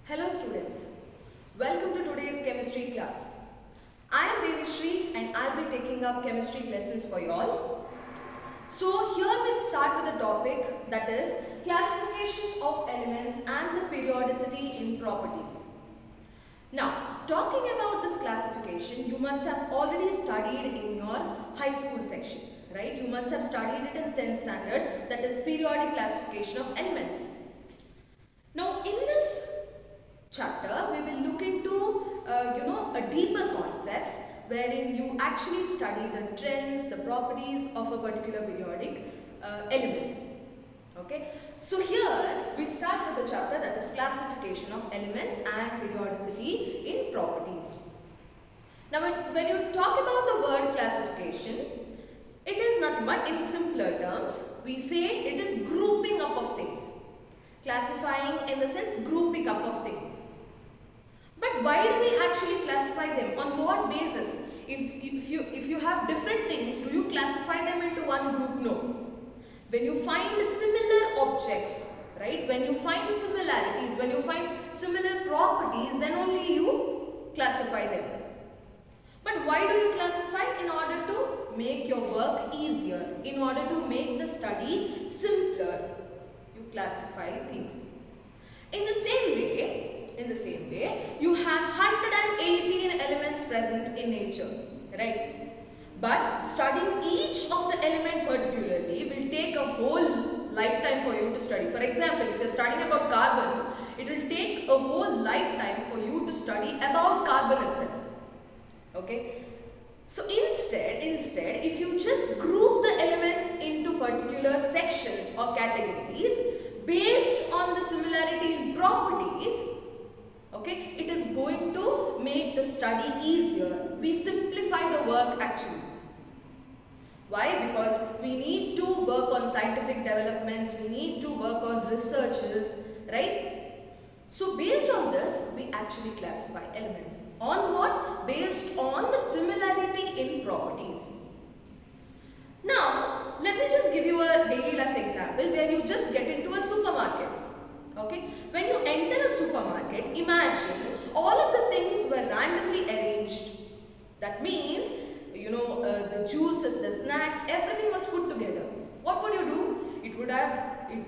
Hello students, welcome to today's chemistry class. I am Devishri and I will be taking up chemistry lessons for you all. So here we'll start with a topic that is classification of elements and the periodicity in properties. Now talking about this classification, you must have already studied in your high school section, right? You must have studied it in 10th standard, that is periodic classification of elements. Now in this chapter, we will look into a deeper concepts wherein you actually study the trends, the properties of a particular periodic elements. Okay, so here we start with the chapter that is classification of elements and periodicity in properties. Now when you talk about the word classification, it is nothing but in simpler terms, we say it is grouping up of things. Classifying in the sense grouping up of things. But why do we actually classify them? On what basis? If you have different things, do you classify them into one group? No. When you find similar objects, right? When you find similarities, when you find similar properties, then only you classify them. But why do you classify? In order to make your work easier, in order to make the study simpler, you classify things. In the same way, you have 118 elements present in nature, right? But studying each of the element particularly will take a whole lifetime for you to study. For example, if you are studying about carbon, it will take a whole lifetime for you to study about carbon itself. Okay? So instead, if you just group the elements into particular sections or categories based on the similarity in properties, okay, it is going to make the study easier. We simplify the work actually. Why? Because we need to work on scientific developments, we need to work on researches, right? So based on this, we actually classify elements. On what? Based on the similarity in properties. Now, let me just give you a daily life example where you just get into a supermarket. Okay? When you enter a supermarket, imagine all of the things were randomly arranged. That means, the juices, the snacks, everything was put together. What would you do? It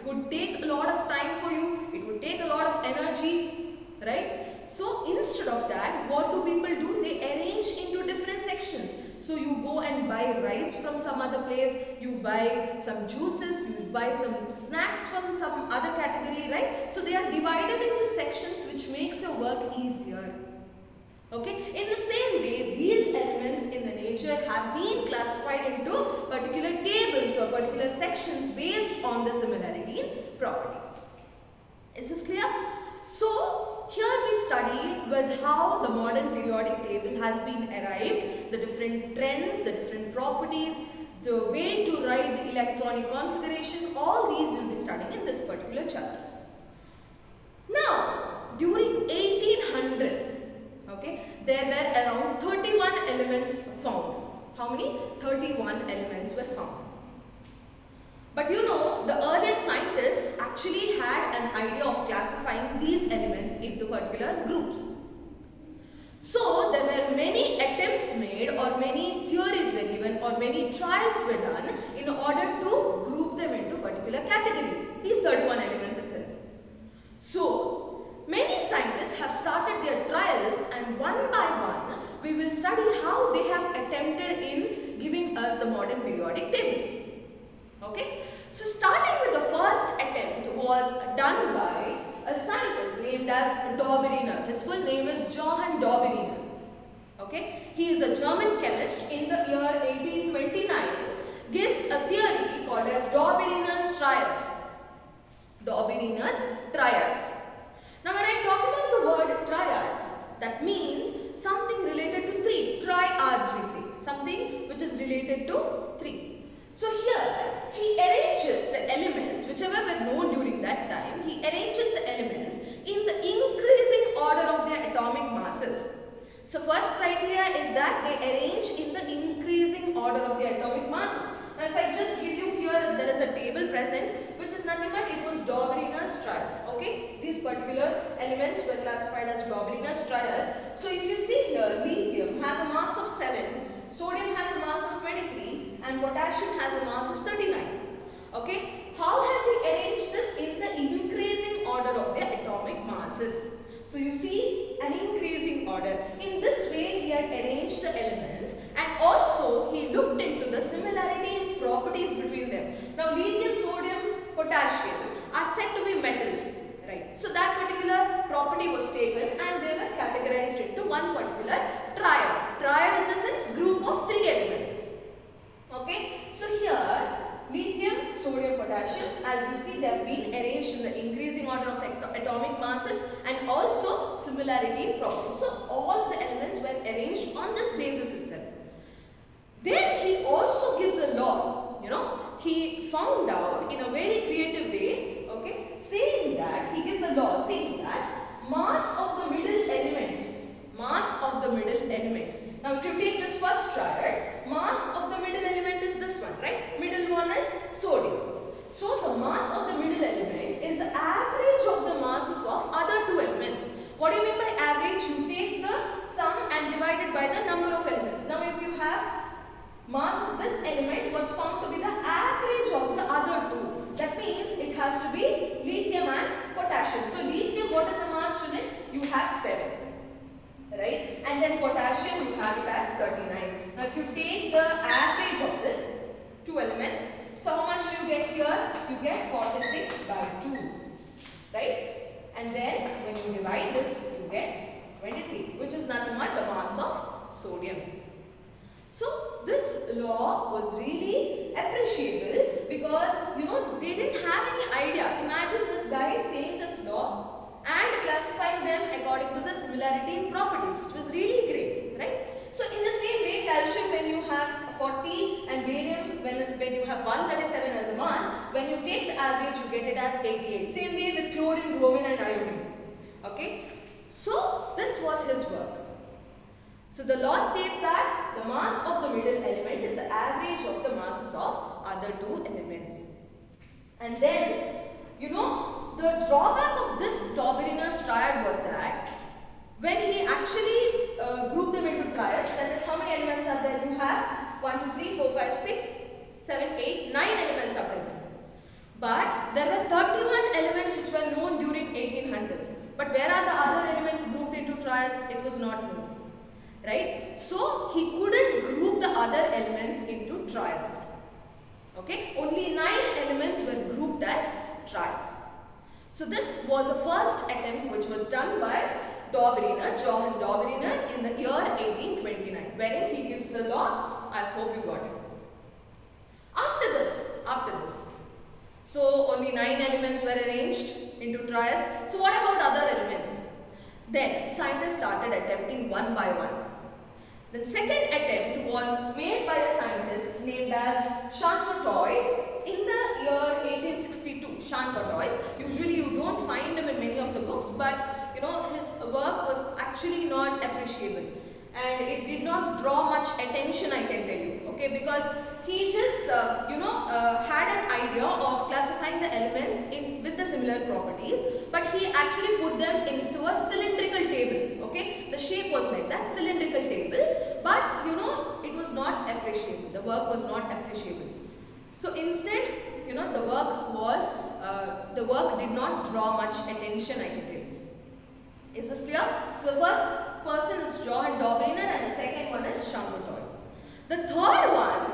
would take a lot of time for you. It would take a lot of energy, right? So instead of that, what do people do? They arrange into different sections. So you go and buy rice from some other place, you buy some juices, you buy some snacks from some other category, right? So they are divided into sections which makes your work easier. Okay? In the same way, these elements in the nature have been classified into particular tables or particular sections based on the similarity in properties. Is this clear? So, here we study with how the modern periodic table has been arrived, the different trends, the different properties, the way to write the electronic configuration, all these we will be studying in this particular chapter. Now, during 1800s, okay, there were around 31 elements found. How many? 31 elements were found. But the earliest scientists actually had an idea of classifying these elements into particular groups. So there were many attempts made or many theories were given or many trials were done in order to group them into particular categories, these 31 elements itself. So many scientists have started their trials, and one by one we will study how they have attempted in giving us the modern periodic table. Okay? So starting with the first attempt was done by a scientist named as Dobereiner. His full name is Johann Dobereiner. Okay? He is a German chemist. In the year 1829, gives a theory called as Dobereiner's triads. Dobereiner's triads. Now when I talk about the word triads, that means something related to three. Triads we say. Something which is related to three. So here he arranges the elements, whichever were known during that time, he arranges the elements in the increasing order of their atomic masses. So first criteria is that they arrange in the increasing order of their atomic masses. Now if I just give you here, there is a table present which is nothing but it was Dobereiner's triads. Okay, these elements were classified as Doberener's triads. So if you see here, lithium has a mass of 7, sodium has a mass of 23 and potassium has a mass of 39. Okay, how has he arranged this in the increasing order of their atomic masses? So you see an increasing order. In this way he had arranged the elements and also he looked into the similarity in properties between them. Now lithium, sodium, potassium are said to be metals, right? So that particular property was taken and they were categorized into one particular triad. Triad in the sense group of 3 elements. Okay, so here lithium, sodium, potassium, as you see, they have been arranged in the increasing order of atomic masses and also similarity in properties. So all the elements were arranged on this basis itself. Then he also gives a law, he found out in a very creative way, okay, saying that, he gives a law saying that mass of the middle element. Now if you take this first triad, mass of the middle element is this one, right? Middle one is sodium. So the mass of the middle element is the average of the masses of other 2 elements. What do you mean by average? You take the sum and divide it by the number of elements. Now if you have mass of this element was found to be the average of the other 2. That means it has to be lithium and potassium. So lithium, what is the mass, student? You have 7. Right? And then potassium, you have it as 39. Now if you take the average of this 2 elements, so how much do you get here? You get 46 by 2. Right? And then when you divide this, you get 23, which is nothing but the mass of sodium. So this law was really appreciable because they didn't have any idea. Imagine this guy saying this law and classifying them according to the similarity in properties, which was really great, right? So in the same way, calcium, when you have 40 and barium when you have 137 as a mass, when you take the average you get it as 88. Same way with chlorine, bromine and iodine. Okay, so this was his work. So the law states that the mass of the middle element is the average of the masses of other 2 elements. And then the drawback of this Doberener's triad was that when he actually grouped them into triads, that is, how many elements are there? You have 1, 2, 3, 4, 5, 6, 7, 8, 9 elements are present. But there were 31 elements which were known during 1800s. But where are the other elements grouped into triads? It was not known. Right? So he couldn't group the other elements into triads. Okay? Only 9 elements were grouped as triads. So this was the first attempt which was done by Doberener, Johann Doberener, in the year 1829, wherein he gives the law. I hope you got it. After this, so only 9 elements were arranged into triads. So what about other elements? Then scientists started attempting one by one. The second attempt was made by a scientist named as Chantois in the year 1862. Chantois. Usually you don't find him in many of the books, but his work was actually not appreciable and it did not draw much attention, I can tell you. Okay, because he just had an idea of classifying the elements with the similar properties, but he actually put them into a cylindrical table. Okay, the shape was like that, cylindrical table, but it was not appreciable. The work was not appreciable. So instead, the work did not draw much attention, I can tell you. Is this clear? So the first person is Johann Doberener and the second one is Chantois. The third one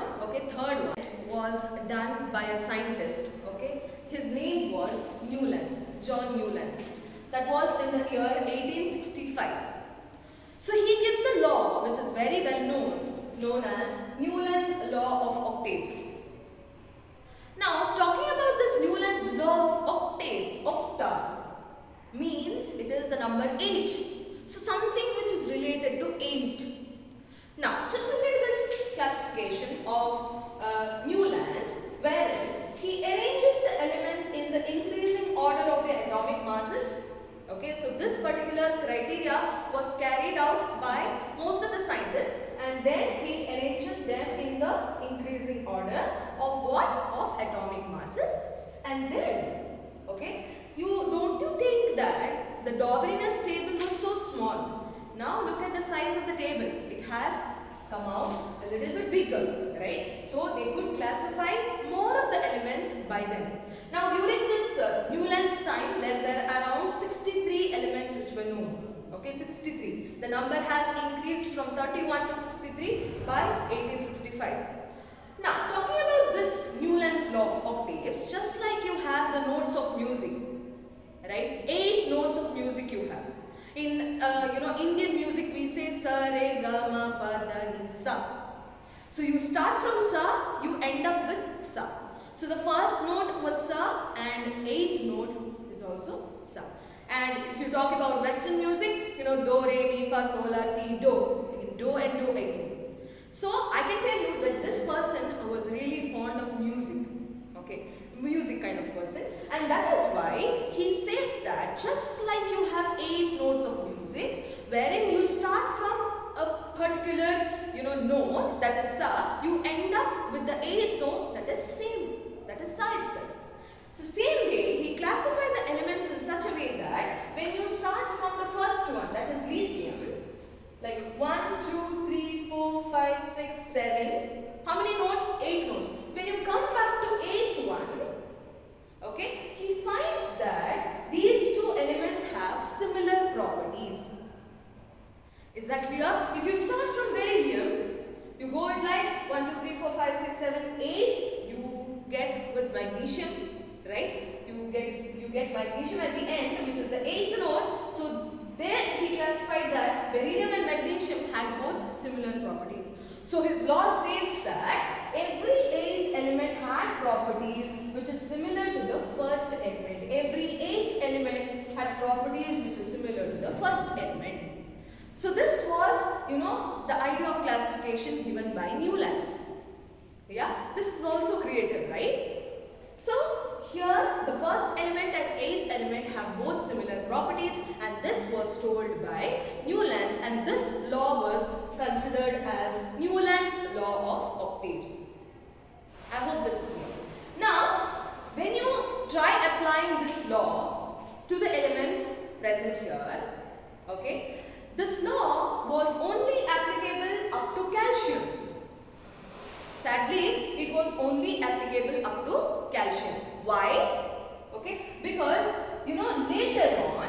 was done by a scientist. Okay, his name was Newlands, John Newlands. That was in the year 1865. So he gives a law which is very well known as Newlands law of octaves. Now, talking about this Newlands law of octaves, octa means it is the number 8. So something which is related to 8. Now, just look at this classification of Newlands, wherein he arranges the elements in the increasing order of their atomic masses. Okay, so this particular criteria was carried out by most of the scientists, and then he arranges them in the increasing order of what? Of atomic masses. And then, okay, don't you think that the Arrhenius table was so small. Now look at the size of the table. It has come out a little bit bigger, right? So they could classify more of the elements by them. Now during this Newland's time, there were around 63 elements which were known. Okay, 63. The number has increased from 31 to 63 by 1865. Now, talking about this Newland's law of octaves, just like you have the notes of music, right? 8 notes of music you have. In Indian music we say sa, re, ga, ma, pa, da, ni, sa. So you start from sa, you end up with sa. So the first note was sa and 8th note is also sa. And if you talk about Western music, do, re, mi, fa, sol, la, ti, do. Do and do again. So I can tell you that this person was really fond of music. Okay, music kind of person. And that is why he says that just like you have 8 notes of music, wherein you start from a particular note, that is sa, you end up with the 8th note, that is same, that is sa itself. So same way, he classified the elements in such a way that when you start from the first one, that is lithium, like 1, 2, 3, 4, 5, 6, 7, how many notes? 8 notes. When you come back to 8th one, okay, he finds that these 2 elements have similar properties. Is that clear? If you start from beryllium, you go with like 1, 2, 3, 4, 5, 6, 7, 8, you get with magnesium, right? You get magnesium at the end, which is the 8th note. So there he classified that beryllium and magnesium had both similar properties. So his law says that every 8th element had properties which is similar to the first element. Every 8th element had properties which is similar to the first element. So this was, the idea of classification given by Newlands. Yeah, this is also created, right? So here the first element and 8th element have both similar properties, and this was told by Newlands, and this law was considered as Newlands law of octaves. I hope this is clear. Now, when you try applying this law to the elements present here, okay, this law was only applicable up to calcium. Sadly, it was only applicable up to calcium. Why? Okay, because later on,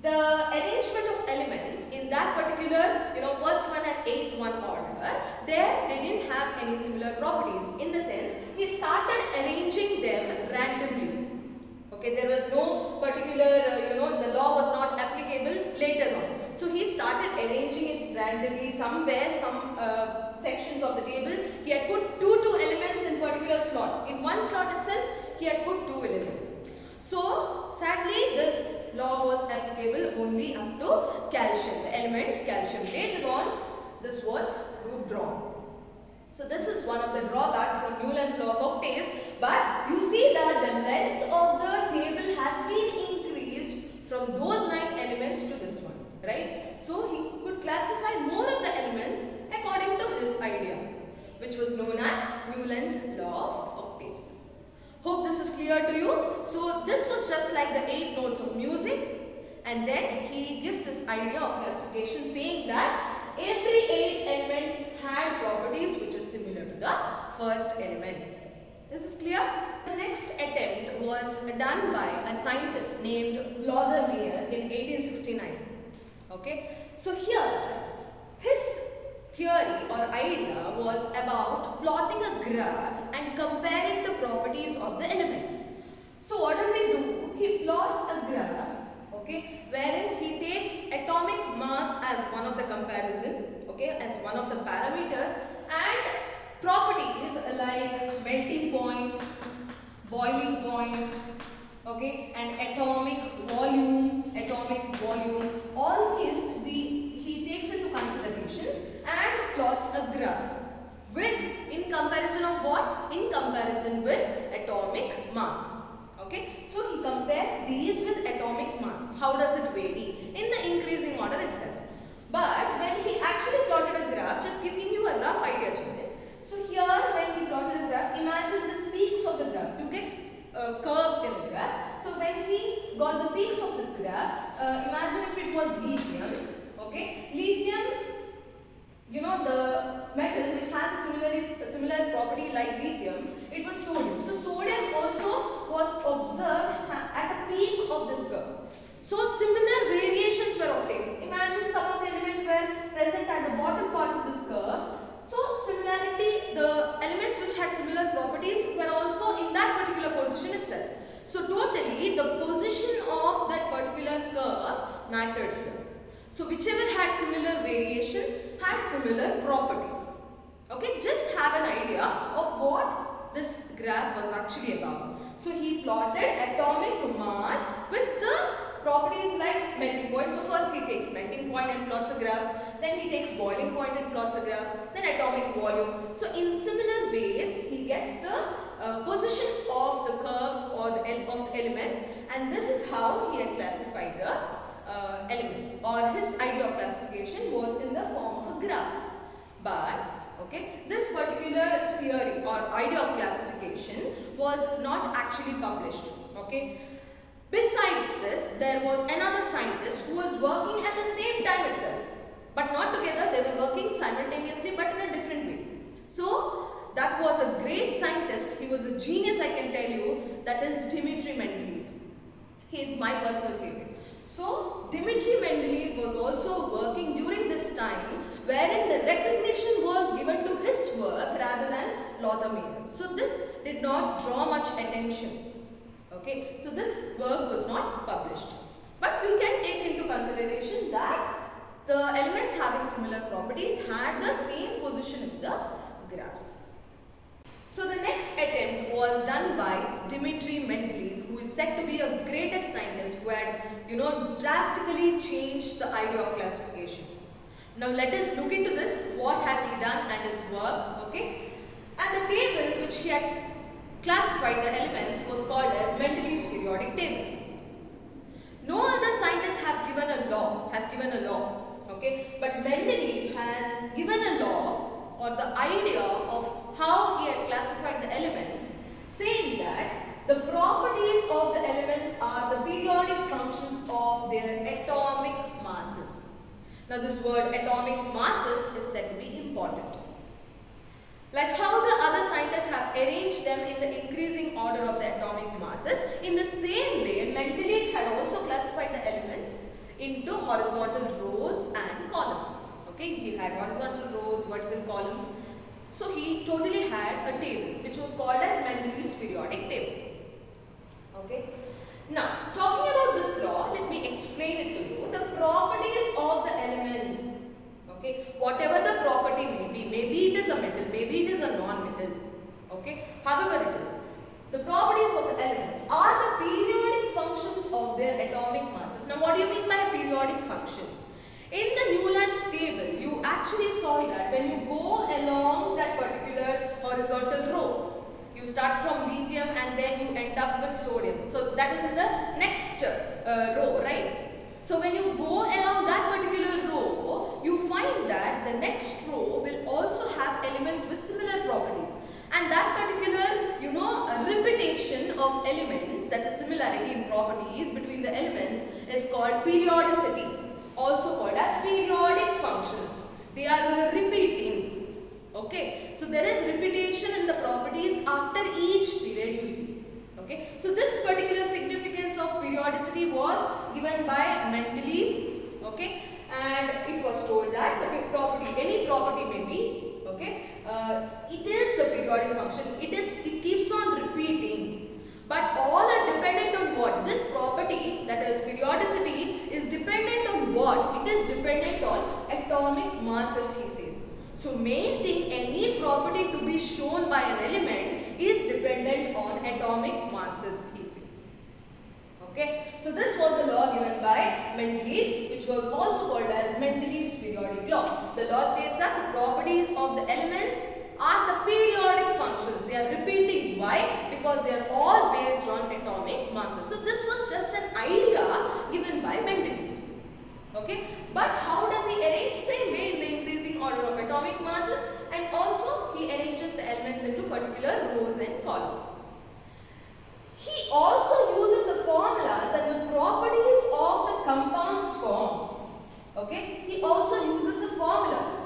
the arrangement of elements in that particular first one and 8th one order, there they didn't have any similar properties. In the sense, he started arranging them randomly. Okay, there was no particular the law was not applicable later on. So he started arranging it randomly. Somewhere, some sections of the table, he had put two elements in particular slot. In one slot itself, he had put 2 elements. So sadly, this law was applicable only up to calcium, the element calcium. Later on, this was withdrawn. So this is one of the drawbacks from Newland's law of octaves. But you see that the length of the table has been increased from those 9 elements to this one, right? So he could classify more of the elements according to his idea, which was known as Newland's law of octaves. Hope this is clear to you. So this was just like the 8 notes of music, and then he gives this idea of classification, saying that every 8th element had properties which is similar to the first element. Is this clear? The next attempt was done by a scientist named Lothar Meyer in 1869. Okay, so here his theory or idea was about plotting a graph and comparing the properties of the elements. So what does he do? He plots a graph, okay, wherein he takes atomic mass as one of the comparison, okay, as one of the parameter, and properties like melting point, boiling point, okay, and atomic volume, all these he takes into considerations and plots a graph with, in comparison of what? In comparison with atomic mass. Okay, so he compares these with atomic mass. How does it vary? In the increasing order itself. But when he actually plotted a graph, just giving you a rough idea to it. So here when he plotted a graph, imagine the peaks of the graphs. You get curves in the graph. So when he was lithium. Okay, lithium, you know, the metal which has a similar property like lithium, it was sodium. So sodium also was observed at a peak of this curve. So similar variations were obtained. Imagine some of the elements were present at the bottom part of this curve. So similarity, the elements which had similar properties were also in that particular position itself. So totally the position of that particular curve mattered here. So whichever had similar variations had similar properties. Okay, just have an idea of what this graph was actually about. So he plotted atomic mass with the properties like melting point. So first he takes melting point and plots a graph. Then he takes boiling point and plots a graph. Then atomic volume. So in similar ways he gets the positions of the curves or the of elements, and this is how he had classified the elements, or his idea of classification was in the form of a graph. But okay, this particular theory or idea of classification was not actually published. Okay, besides this, there was another scientist who was working at the same time itself, but not together. They were working simultaneously but in a different way. So that was a great scientist. He was a genius, I can tell you. That is Dmitry Mendeleev. He is my personal favorite. So Dmitry Mendeleev was also working during this time, wherein the recognition was given to his work rather than Lothar Meyer. So this did not draw much attention. Okay, so this work was not published. But we can take into consideration that the elements having similar properties had the same position in the graphs. So the next attempt was done by Dmitry Mendeleev, who is said to be a greatest scientist who had, drastically changed the idea of classification. Now let us look into this. What has he done and his work? Okay, and the table which he had classified the elements was called as Mendeleev's periodic table. No other scientist has given a law. Okay, but Mendeleev has given a law or the idea of how he had classified the elements, saying that the properties of the elements are the periodic functions of their atomic masses. Now this word atomic masses is said to be important. Like how the other scientists have arranged them in the increasing order of the atomic masses, in the same way Mendeleev had also classified the elements into horizontal rows and columns. Okay, he had horizontal rows, vertical columns. So he totally had a table which was called as Mendeleev's periodic table. Okay. Now, talking about this law, let me explain it to you. The properties of the elements. Okay, whatever the property may be, maybe it is a metal, maybe it is a non-metal. Okay, however it is, the properties of the elements are the periodic functions of their atomic masses. Now, what do you mean by a periodic function? In the Newland's table, you actually saw that when you go along that particular horizontal row, you start from lithium and then you end up with sodium. So that is in the next row, right? So when you go along that particular row, you find that the next row will also have elements with similar properties. And that particular, repetition of element, that is similarity in properties between the elements, is called periodicity, also called as periodic functions. They are repeating. Okay, so there is repetition in the properties after each period you see. Okay, so this particular significance of periodicity was given by Mendeleev. Okay, and it was told that the property, any property may be, okay, it is the periodic function. It keeps on repeating, but all are dependent on what? This property, that is periodicity, is dependent on what? It is dependent on atomic masses, he says. So main thing, any property to be shown by an element is dependent on atomic masses, he says. Okay, so this was a law given by Mendeleev, which was also called as Mendeleev's periodic law. The law states that the properties of the elements are the periodic functions. They are repeating. Why? Because they are all based on atomic masses. So this was just an idea given by Mendeleev. Okay, but how does he arrange? Same way, in the increasing order of atomic masses, and also he arranges the elements into particular rows and columns. He also uses the formulas and the properties of the compounds form Okay, he also uses the formulas.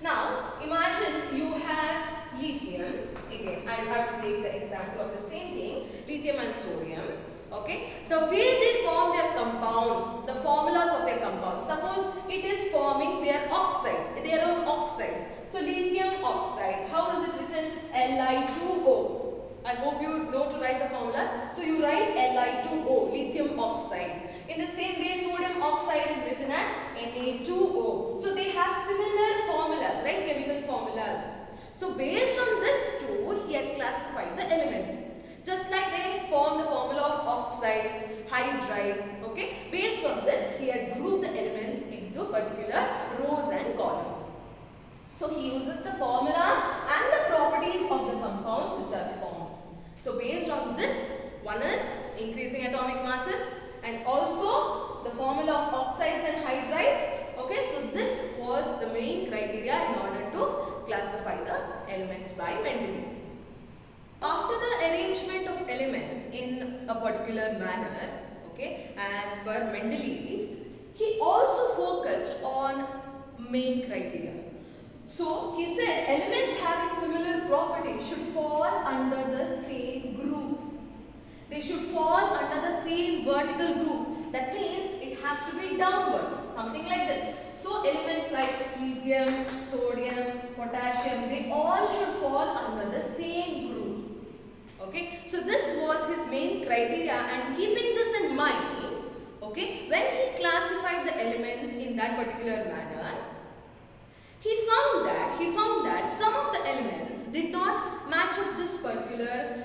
Now, imagine you have lithium. Again, I have to take the example of the same thing, lithium and sodium. Okay, the way they form their compounds, the formulas of their compounds. Suppose it is forming their oxide, their own oxides. So, lithium oxide, how is it written? Li2O. I hope you know to write the formulas. So, you write Li2O, lithium oxide. In the same way, sodium oxide is written as Na2O. So, they have similar formulas, right? Chemical formulas. So, based on this too, he had classified the elements. Just like they formed the formula of oxides, hydrides, okay? Based on this, he had grouped the elements into particular rows and columns. So, he uses the formulas and the properties of the compounds which are formed. So, based on this, one is increasing atomic masses and also the formula of oxides and hydrides. Okay, so this was the main criteria in order to classify the elements by Mendeleev. After the arrangement of elements in a particular manner, okay, as per Mendeleev, he also focused on main criteria. So, he said elements having similar properties should fall under the same group. They should fall under the same vertical group. That means it has to be downwards, something like this. So, elements like lithium, sodium, potassium, they all should fall under the same group. Okay, so this was his main criteria, and keeping this in mind, okay, when he classified the elements in that particular manner, he found that some of the elements did not match up this particular,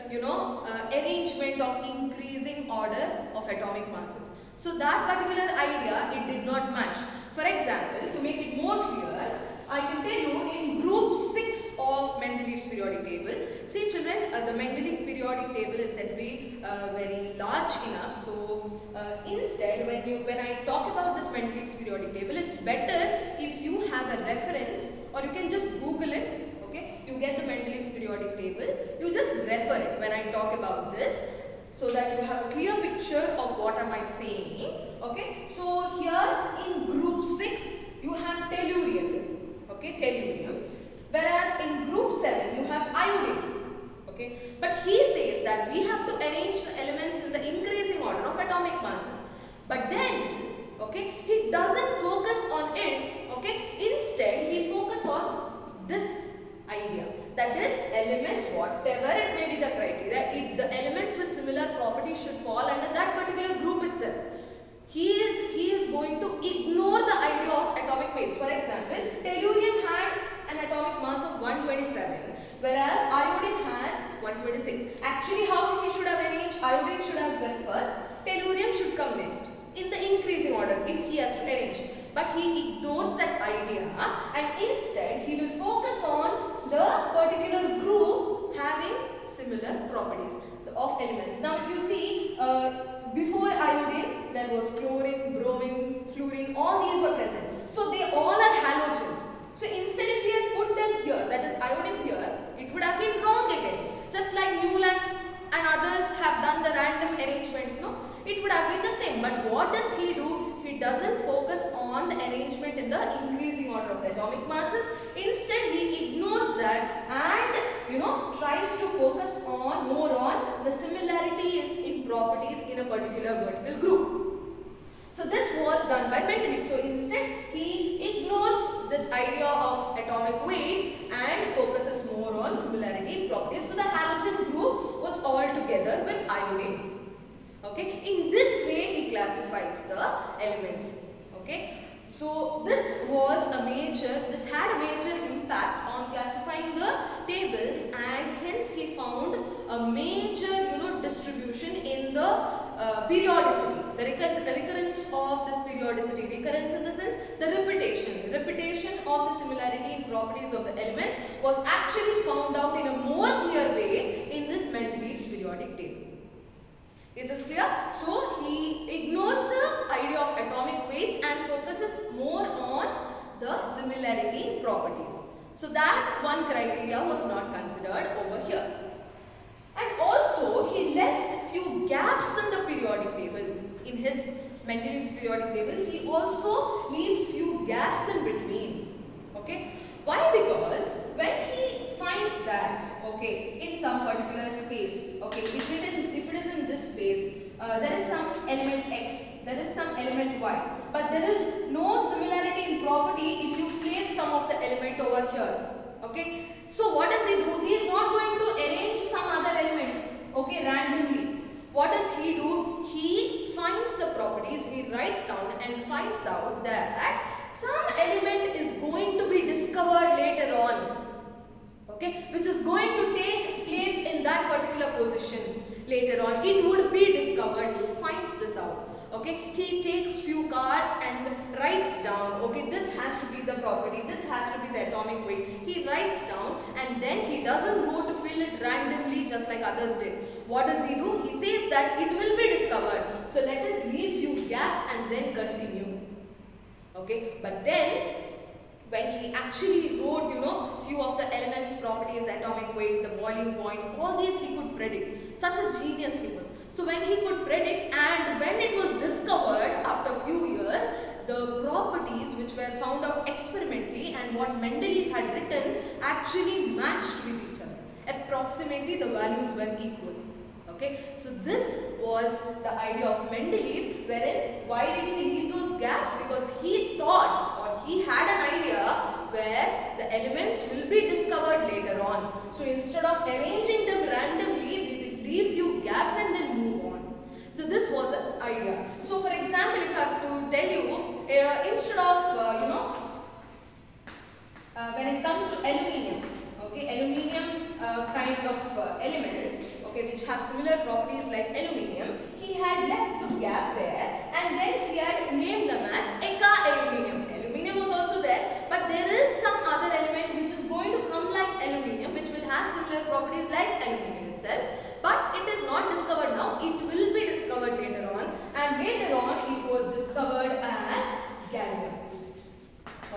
arrangement of increasing order of atomic masses. So that particular idea, it did not match. For example, to make it more clear, I can tell you in group 6 of Mendeleev's periodic table. See children, the Mendeleev periodic table is said to be very large enough. So instead, when I talk about this Mendeleev's periodic table, it's better if you have a reference, or you can just Google it. Okay, you get the Mendeleev's periodic table. You just refer it when I talk about this, so that you have a clear picture of what am I saying. Okay, so here in group 6, you have tellurium. Okay, tellurium. Whereas in group 7, you have iodine. Okay, but he says that we have to arrange the elements in the increasing order of atomic masses. But then, okay, he doesn't focus on it. Okay, instead he focuses on this idea. That is, elements, whatever it may be the criteria, if the elements with similar properties should fall under that particular group itself. He is going to ignore the idea of atomic weights. For example, tellurium had an atomic mass of 127, whereas iodine has 126. Actually, how he should have arranged? Iodine should have gone first, tellurium should come next in the increasing order if he has to arrange. But he ignores that idea, and instead he will focus on the particular group having similar properties of elements. Now, if you see, before iodine, there was chlorine, bromine, fluorine, all these were present. So, they all are halogens. So, instead if we had put them here, that is iodine here, it would have been wrong again. Just like Newlands and others have done the random arrangement, no? It would have been the same. But what does he do? He doesn't focus on the arrangement in the increasing order of the atomic masses. Instead, he ignores that and, tries to focus more on the similarity in properties in a particular vertical group. So, this was done by Mendeleev. So, instead, he ignores this idea of atomic weights and focuses more on similarity in properties. So, the halogen group was all together with iodine. Okay, in this way he classifies the elements. Okay, so this had a major impact on classifying the tables, and hence he found a major distribution in the periodicity, the recurrence of this periodicity. Recurrence in the sense the repetition of the similarity in properties of the elements was actually found out in a more clear way in this Mendeleev's periodic table. Is this clear? So, he ignores the idea of atomic weights and focuses more on the similarity in properties. So, that one criteria was not considered over here. And also, he left few gaps in the periodic table. In his Mendeleev's periodic table, he also leaves gaps in between. Okay, why? Because when he finds that, okay, in some particular space, okay, if it is in this space, there is some element x, there is some element y, but there is no similarity in property if you place some of the element over here. Okay, so what does he do? He is not going to arrange some other element, okay, randomly. What does he do? He finds the properties, he writes down and finds out that some element is going to be discovered later on, okay, which is going to take place in that particular position later on. It would be discovered. He finds this out. Okay, he takes few cards and writes down, okay, this has to be the property, this has to be the atomic weight. He writes down and then he doesn't go to fill it randomly just like others did. What does he do? He says that it will be discovered. So let us leave few gaps and then continue. Okay, but then when he actually wrote, few of the elements, properties, atomic weight, the boiling point, all these he could predict. Such a genius he was. So when he could predict, and when it was discovered after few years, the properties which were found out experimentally and what Mendeleev had written actually matched with each other. Approximately the values were equal. Okay, so this was the idea of Mendeleev, wherein why did he leave those gaps? Because he thought, or he had an idea where the elements will be discovered later on. So instead of arranging them randomly, we will leave few gaps and then move on. So this was the idea. So for example, if I have to tell you, instead of when it comes to aluminium, okay, aluminium kind of elements, okay, which have similar properties like aluminium, he had left the gap there and then he had named them as Eka aluminium. Aluminium was also there, but there is some other element which is going to come like aluminium, which will have similar properties like aluminium itself, but it is not discovered now. It will be discovered later on, and later on it was discovered as gallium.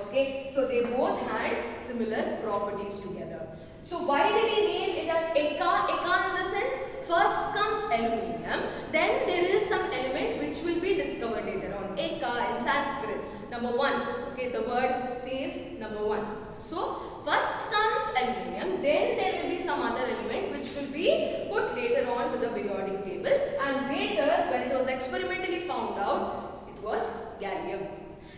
Okay, so they both had similar properties together. So why did he name it as Eka? Eka in the sense, first comes aluminium, then there is some element which will be discovered later on. Eka in Sanskrit, number one. Okay, the word says number one. So first comes aluminium, then there will be some other element which will be put later on to the periodic table, and later when it was experimentally found out, it was gallium.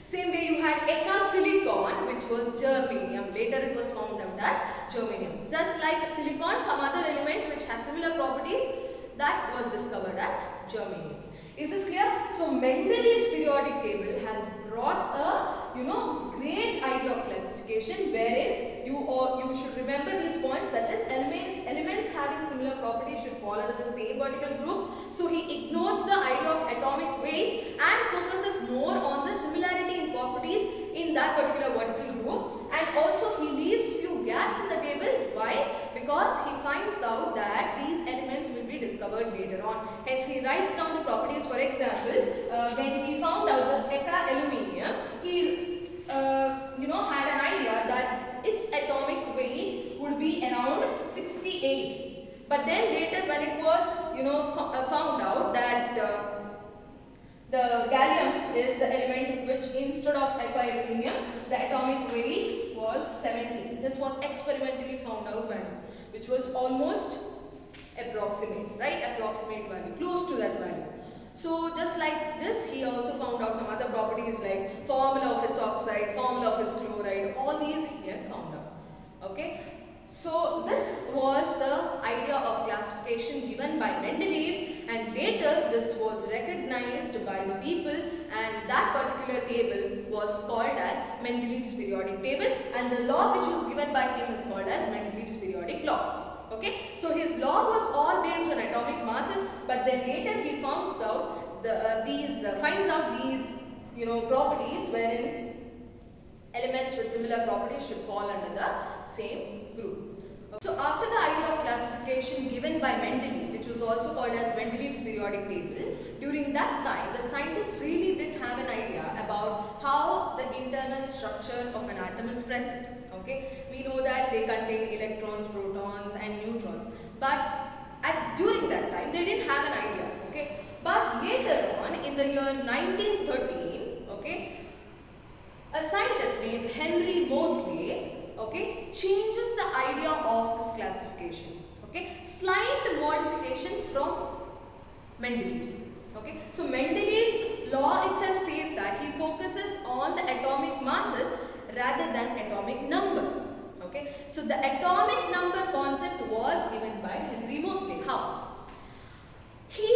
Same way you had Eka silicon, which was germanium. Later it was found out as germanium. Just like silicon, some other element which has similar properties, that was discovered as germanium. Is this clear? So Mendeleev's periodic table has brought a great idea of classification, wherein you should remember these points, that is elements having similar properties should fall under the same vertical group. So he ignores the idea of atomic weights and focuses more on the similarity in properties in that particular vertical group, and also he leaves few gaps in the table. Why? Because he finds out that these elements will be discovered later on. Hence he writes down the properties. For example, when he found out this Eka aluminium, he had an idea that its atomic weight would be around 68. But then later when it was found out that the gallium is the element which instead of Eka aluminium, the atomic weight was 70. This was experimentally found out value, which was almost approximate, right? Approximate value, close to that value. So just like this, he also found out some other properties like formula of its oxide, formula of its chloride, all these he had found out. Okay. So this was the idea of classification given by Mendeleev, and later this was recognized by the people, and that particular table was called as Mendeleev's periodic table, and the law which was given by him is called as Mendeleev's periodic law. Okay, so his law was all based on atomic masses, but then later he finds out these properties wherein elements with similar properties should fall under the same group. So after the idea of classification given by Mendeleev, which was also called as Mendeleev's periodic table, during that time the scientists really didn't have an idea about how the internal structure of an atom is present. Okay, we know that they contain electrons, protons and neutrons, but during that time they didn't have an idea. Okay, but later on in the year 1913, okay, a scientist Mendeleev's. Okay, so Mendeleev's law itself says that he focuses on the atomic masses rather than atomic number. Okay, so the atomic number concept was given by Henry Moseley. How? He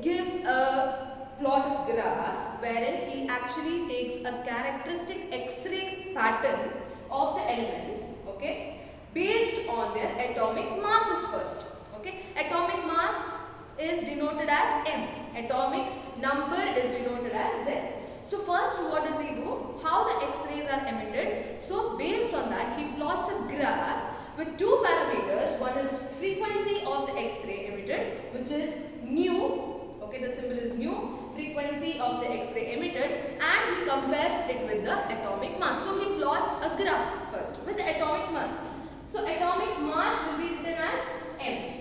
gives a plot of graph wherein he actually takes a characteristic X-ray pattern of the elements, okay, based on their atomic masses first. Okay, atomic mass is denoted as M. Atomic number is denoted as Z. So first what does he do? How the X-rays are emitted. So based on that he plots a graph with two parameters. One is frequency of the X-ray emitted, which is nu. Okay, the symbol is nu. Frequency of the X-ray emitted, and he compares it with the atomic mass. So he plots a graph first with the atomic mass. So atomic mass will be written as M.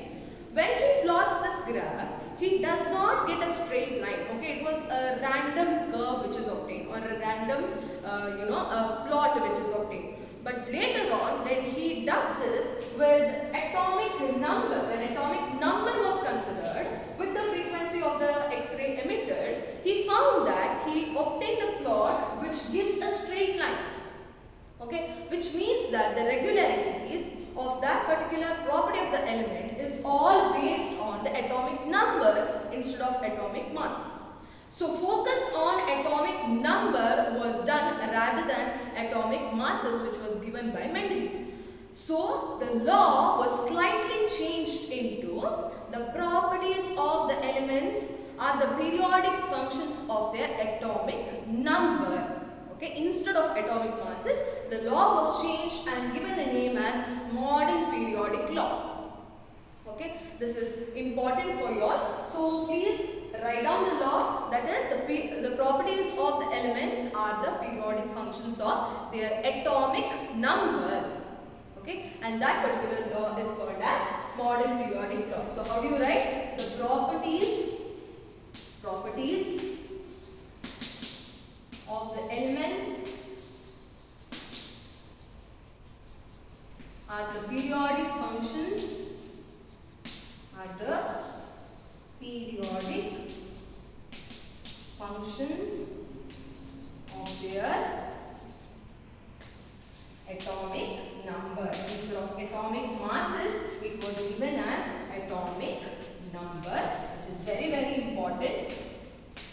When he plots this graph, he does not get a straight line. Okay, it was a random curve which is obtained, or a random a plot which is obtained. But later on, when he does this with atomic number, when atomic number was considered with the frequency of the X-ray emitted, he found that he obtained a plot which gives a straight line. Okay, which means that the regularities of that particular property of the element is all based on the atomic number instead of atomic masses. So focus on atomic number was done rather than atomic masses, which was given by Mendeleev. So the law was slightly changed into the properties of the elements are the periodic functions of their atomic number. Okay, instead of atomic masses, the law was changed and given a name as modern periodic law. Okay, this is important for you all. So please write down the law, that is the properties of the elements are the periodic functions of their atomic numbers. Okay, and that particular law is called as modern periodic law. So how do you write? The properties of the elements are the periodic functions of their atomic number. Instead of atomic masses, it was given as atomic number, which is very, very important.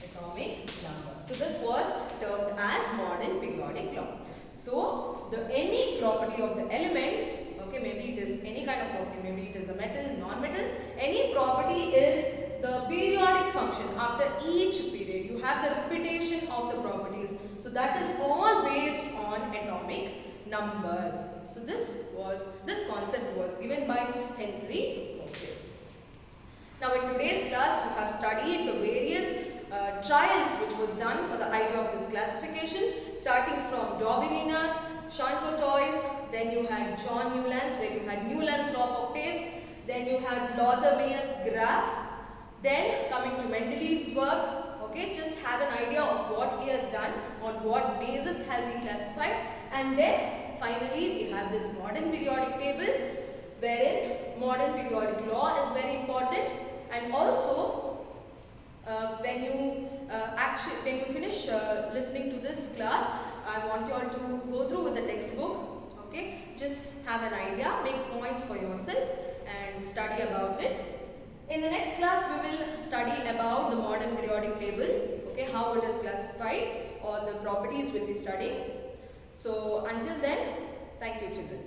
Atomic number. So this was termed as modern periodic law. So any property of the element, okay, maybe it is any kind of property, maybe it is a metal, non-metal, any property is the periodic function. After each period, you have the repetition of the properties. So that is all based on atomic numbers. So this concept was given by Henry Moseley. Now in today's class, we have studied the various trials which was done for the idea of this classification, starting from D'Aubigné, Chantotoys, then you had John Newlands, where you had Newlands law of octaves, then you had Lothar-Meyer's graph, then coming to Mendeleev's work. Okay, just have an idea of what he has done, on what basis has he classified, and then finally we have this modern periodic table, wherein modern periodic law is very important, and also when you finish listening to this class, I want you all to go through with the textbook. Okay, just have an idea, make points for yourself and study about it. In the next class, we will study about the modern periodic table, okay, how it is classified, all the properties will be studying. So until then, thank you children.